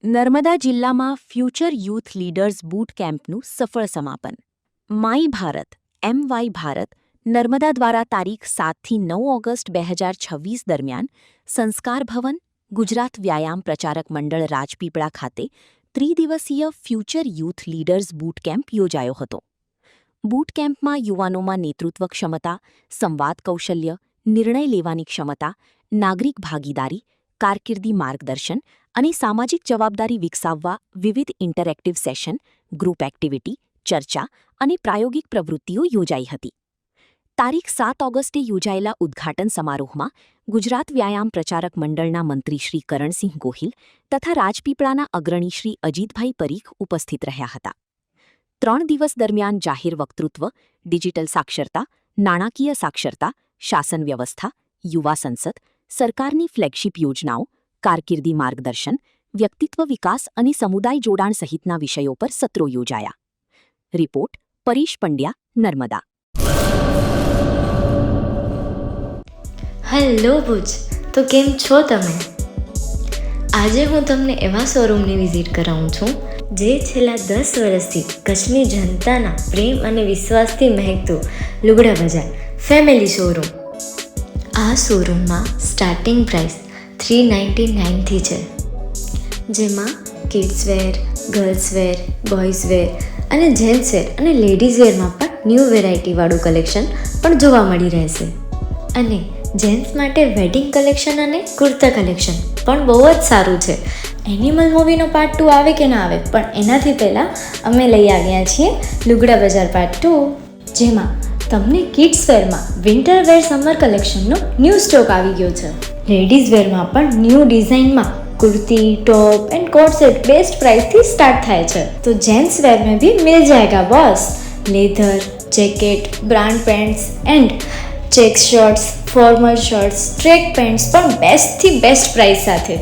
નર્મદા જિલ્લામાં future youth leaders boot કેમ્પનું સફળ સમાપન. માય ભારત MY ભારત નર્મદા દ્વારા તારીખ 7થી 9 ઓગસ્ટ 2026 દરમિયાન સંસ્કાર ભવન, ગુજરાત વ્યાયામ પ્રચારક મંડળ રાજપીપળા ખાતે ત્રિદિવસીય future youth leaders boot camp યોજાયો હતો. બૂટ કેમ્પમાં યુવાનોમાં નેતૃત્વ ક્ષમતા, સંવાદ કૌશલ્ય, નિર્ણય લેવાની ક્ષમતા, નાગરિક ભાગીદારી, કારકિર્દી માર્ગદર્શન અને સામાજિક જવાબદારી વિકસાવવા વિવિધ ઇન્ટરેક્ટિવ સેશન, ગ્રુપ એક્ટિવિટી, ચર્ચા અને પ્રાયોગિક પ્રવૃત્તિઓ યોજાઈ હતી. તારીખ 7 ઓગસ્ટે યોજાયેલા ઉદ્ઘાટન સમારોહમાં ગુજરાત વ્યાયામ પ્રચારક મંડળના મંત્રી શ્રી કરણસિંહ ગોહિલ તથા રાજપીપળાના અગ્રણી શ્રી અજીતભાઈ પરીખ ઉપસ્થિત રહ્યા હતા. 3 દિવસ દરમિયાન જાહેર વક્તૃત્વ, ડિજિટલ સાક્ષરતા, નાણાકીય સાક્ષરતા, શાસન વ્યવસ્થા, યુવા સંસદ, સરકારની ફ્લેગશિપ યોજનાઓ, કારકિર્દી માર્ગદર્શન, વ્યક્તિત્વ વિકાસ અને સમુદાય જોડાણ સહિતના વિષયો પર સત્રો યોજાયા. રિપોર્ટ પરેશ પંડ્યા, નર્મદા. હેલો ભુજ, તો કેમ છો તમે? આજે હું તમને એવા શોરૂમની વિઝિટ કરાવું છું જે છેલ્લા 10 વર્ષથી કચ્છની જનતાના પ્રેમ અને વિશ્વાસથી મહેકતું લુગડા બજાર ફેમિલી શોરૂમ. આ શોરૂમમાં સ્ટાર્ટિંગ પ્રાઇસ 399થી છે, જેમાં kids wear, girls wear, boys wear અને જેન્ટ્સ વેર અને લેડીઝ વેરમાં પણ ન્યૂ વેરાયટીવાળું કલેક્શન પણ જોવા મળી રહેશે. અને જેન્ટ્સ માટે વેડિંગ કલેક્શન અને કુર્તા કલેક્શન પણ બહુ જ સારું છે. એનિમલ મૂવીનો પાર્ટ 2 આવે કે ના આવે, પણ એનાથી પહેલાં અમે લઈ આવ્યા છીએ લુગડા બજાર પાર્ટ 2, જેમાં તમને કિડ્સ વેરમાં વિન્ટર વેર સમર કલેક્શનનો ન્યૂ સ્ટોક આવી ગયો છે. લેડીઝ વેરમાં પણ ન્યૂ ડિઝાઇનમાં kurti, top and coat set best price थी स्टार्ट थाय छे. तो जेंट्स वेर में भी मिल जाएगा boss. Leather, jacket, brand pants and check shirts, formal shirts, track pants पर बेस्ट थी बेस्ट प्राइस साथे.